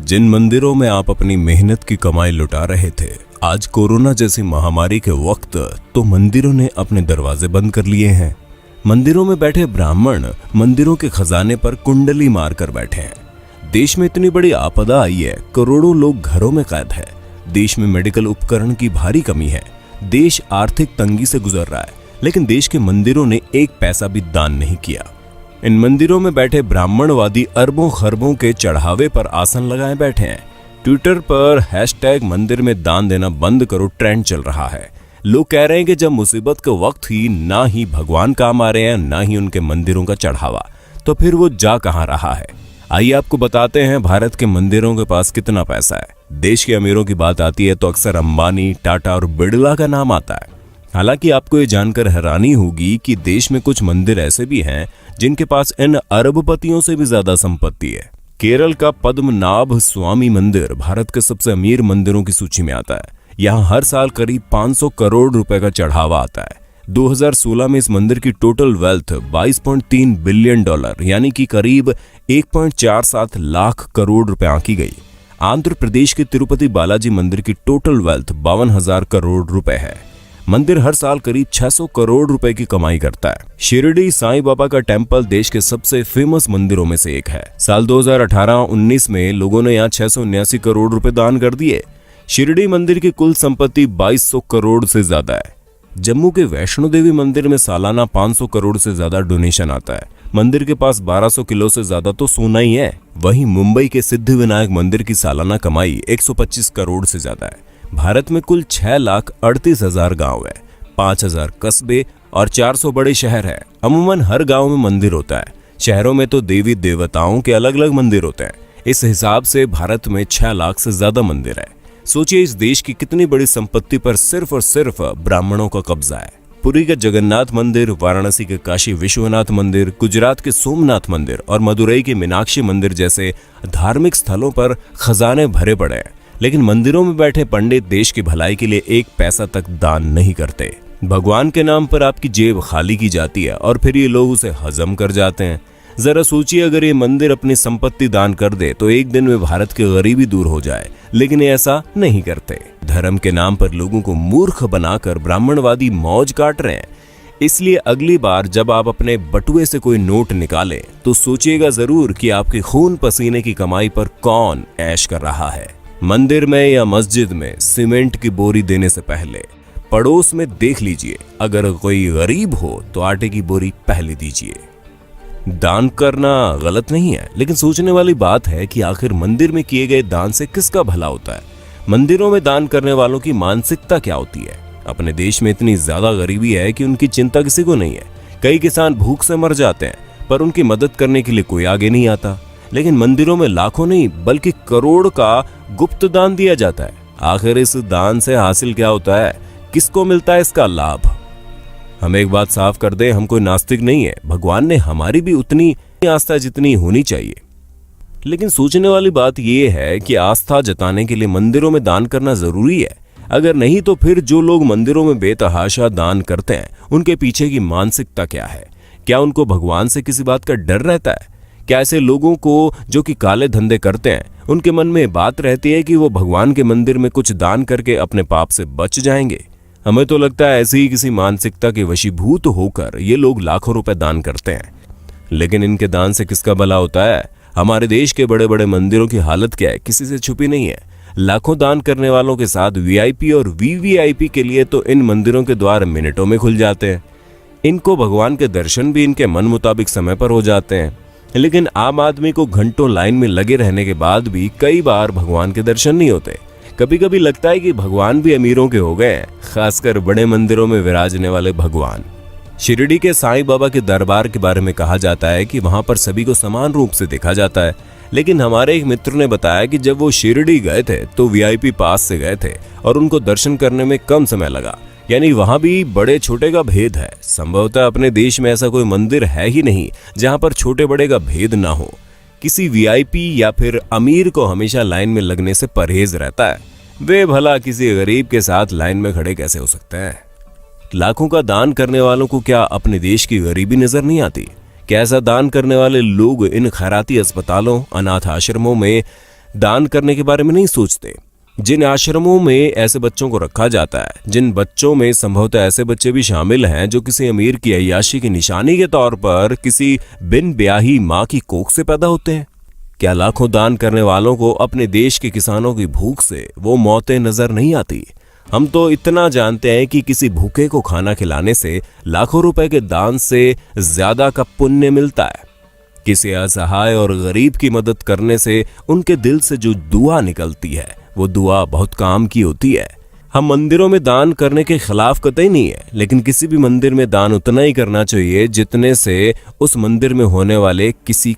जिन मंदिरों में आप अपनी मेहनत की कमाई लुटा रहे थे, आज कोरोना जैसी महामारी के वक्त तो मंदिरों ने अपने दरवाजे बंद कर लिए हैं। मंदिरों में बैठे ब्राह्मण मंदिरों के खजाने पर कुंडली मारकर बैठे हैं। देश में इतनी बड़ी आपदा आई है, करोड़ों लोग घरों में कैद है। देश में मेडिकल उपकरण की भारी कमी है। देश आर्थिक तंगी से गुजर रहा है, लेकिन देश के मंदिरों ने एक पैसा भी दान नहीं किया। इन मंदिरों में बैठे ब्राह्मणवादी अरबों खरबों के चढ़ावे पर आसन लगाए बैठे हैं। ट्विटर पर हैशटैग मंदिर में दान देना बंद करो ट्रेंड चल रहा है। लोग कह रहे हैं कि जब मुसीबत के वक्त ही ना ही भगवान काम आ रहे हैं, ना ही उनके मंदिरों का चढ़ावा, तो फिर वो जा कहां रहा है। आइए आपको बताते हैं भारत के मंदिरों के पास कितना पैसा है। देश के अमीरों की बात आती है तो अक्सर अंबानी, टाटा और बिड़ला का नाम आता है। हालांकि आपको ये जानकर हैरानी होगी कि देश में कुछ मंदिर ऐसे भी हैं जिनके पास इन अरबपतियों से भी ज्यादा संपत्ति है। केरल का पद्मनाभ स्वामी मंदिर भारत के सबसे अमीर मंदिरों की सूची में आता है। यहाँ हर साल करीब 500 करोड़ रुपए का चढ़ावा आता है। 2016 में इस मंदिर की टोटल वेल्थ $22.3 बिलियन यानी कि करीब 1.47 लाख करोड़ रुपए आंकी गई। आंध्र प्रदेश के तिरुपति बालाजी मंदिर की टोटल वेल्थ 52,000 करोड़ रुपए है। मंदिर हर साल करीब 600 करोड़ रुपए की कमाई करता है। शिरडी साईं बाबा का टेम्पल देश के सबसे फेमस मंदिरों में से एक है। साल 2018-19 में लोगों ने यहाँ 679 करोड़ रुपए दान कर दिए। शिरडी मंदिर की कुल संपत्ति 2200 करोड़ से ज्यादा है। जम्मू के वैष्णो देवी मंदिर में सालाना 500 करोड़ से ज्यादा डोनेशन आता है। मंदिर के पास 1200 किलो से ज्यादा तो सोना ही है। वहीं मुंबई के सिद्धिविनायक मंदिर की सालाना कमाई 125 करोड़ से ज्यादा है। भारत में कुल 6,38,000 गांव है, 5,000 कस्बे और 400 बड़े शहर हैं। अमूमन हर गांव में मंदिर होता है। शहरों में तो देवी देवताओं के अलग अलग मंदिर होते हैं। इस हिसाब से भारत में 6 लाख से ज्यादा मंदिर है। सोचिए इस देश की कितनी बड़ी संपत्ति पर सिर्फ और सिर्फ ब्राह्मणों का कब्जा है। पुरी का जगन्नाथ मंदिर, वाराणसी के काशी विश्वनाथ मंदिर, गुजरात के सोमनाथ मंदिर और मदुरई के मीनाक्षी मंदिर जैसे धार्मिक स्थलों पर खजाने भरे पड़े हैं, लेकिन मंदिरों में बैठे पंडित देश की भलाई के लिए एक पैसा तक दान नहीं करते। भगवान के नाम पर आपकी जेब खाली की जाती है और फिर ये लोग उसे हजम कर जाते हैं। जरा सोचिए, अगर ये मंदिर अपनी संपत्ति दान कर दे तो एक दिन में भारत की गरीबी दूर हो जाए, लेकिन ये ऐसा नहीं करते। धर्म के नाम पर लोगों को मूर्ख बनाकर ब्राह्मणवादी मौज काट रहे हैं। इसलिए अगली बार जब आप अपने बटुए से कोई नोट निकालें तो सोचिएगा जरूर कि आपके खून पसीने की कमाई पर कौन ऐश कर रहा है। मंदिर में या मस्जिद में सीमेंट की बोरी देने से पहले पड़ोस में देख लीजिए, अगर कोई गरीब हो तो आटे की बोरी पहले दीजिए। दान करना गलत नहीं है, लेकिन सोचने वाली बात है कि आखिर मंदिर में किए गए दान से किसका भला होता है। मंदिरों में दान करने वालों की मानसिकता क्या होती है। अपने देश में इतनी ज्यादा गरीबी है कि उनकी चिंता किसी को नहीं है। कई किसान भूख से मर जाते हैं, पर उनकी मदद करने के लिए कोई आगे नहीं आता। लेकिन मंदिरों में लाखों नहीं बल्कि करोड़ का गुप्त दान दिया जाता है। आखिर इस दान से हासिल क्या होता है, किसको मिलता है इसका लाभ। हम एक बात साफ कर दें, हम कोई नास्तिक नहीं है। भगवान ने हमारी भी उतनी आस्था जितनी होनी चाहिए। लेकिन सोचने वाली बात यह है कि आस्था जताने के लिए मंदिरों में दान करना जरूरी है। अगर नहीं तो फिर जो लोग मंदिरों में बेतहाशा दान करते हैं, उनके पीछे की मानसिकता क्या है। क्या उनको भगवान से किसी बात का डर रहता है? क्या ऐसे लोगों को जो कि काले धंधे करते हैं, उनके मन में बात रहती है कि वो भगवान के मंदिर में कुछ दान करके अपने पाप से बच जाएंगे? हमें तो लगता है ऐसी ही किसी मानसिकता के वशीभूत होकर ये लोग लाखों रुपए दान करते हैं। लेकिन इनके दान से किसका भला होता है? हमारे देश के बड़े बड़े मंदिरों की हालत क्या है, किसी से छुपी नहीं है। लाखों दान करने वालों के साथ वीआईपी और वीवीआईपी के लिए तो इन मंदिरों के द्वार मिनटों में खुल जाते हैं। इनको भगवान के दर्शन भी इनके मन मुताबिक समय पर हो जाते हैं। लेकिन आम आदमी को घंटों लाइन में लगे रहने के बाद भी कई बार भगवान के दर्शन नहीं होते। कभी कभी लगता है कि भगवान भी अमीरों के हो गए हैं, खासकर बड़े मंदिरों में विराजने वाले भगवान। शिरडी के साईं बाबा के दरबार के बारे में कहा जाता है कि वहां पर सभी को समान रूप से देखा जाता है। लेकिन हमारे एक मित्र ने बताया कि जब वो शिरडी गए थे तो वीआईपी पास से गए थे और उनको दर्शन करने में कम समय लगा। यानी वहां भी बड़े छोटे का भेद है। संभवतः अपने देश में ऐसा कोई मंदिर है ही नहीं जहां पर छोटे बड़े का भेद ना हो। किसी वीआईपी या फिर अमीर को हमेशा लाइन में लगने से परहेज रहता है। वे भला किसी गरीब के साथ लाइन में खड़े कैसे हो सकते हैं? लाखों का दान करने वालों को क्या अपने देश की गरीबी नजर नहीं आती? क्या ऐसा दान करने वाले लोग इन खैराती अस्पतालों, अनाथ आश्रमों में दान करने के बारे में नहीं सोचते। जिन आश्रमों में ऐसे बच्चों को रखा जाता है, जिन बच्चों में संभवतः ऐसे बच्चे भी शामिल हैं जो किसी अमीर की अय्याशी की निशानी के तौर पर किसी बिन ब्याही माँ की कोख से पैदा होते हैं, क्या लाखों दान करने वालों को अपने देश के किसानों की भूख से वो मौतें नजर नहीं आती? हम तो इतना जानते हैं कि किसी भूखे को खाना खिलाने से लाखों रुपए के दान से ज्यादा का पुण्य मिलता है। किसी असहाय और गरीब की मदद करने से उनके दिल से जो दुआ निकलती है वो दुआ बहुत काम की होती है। हम मंदिरों में दान करने के खिलाफ कतई नहीं है, लेकिन किसी भी मंदिर में दान उतना ही करना चाहिए जितने से उस मंदिर में होने वाले किसी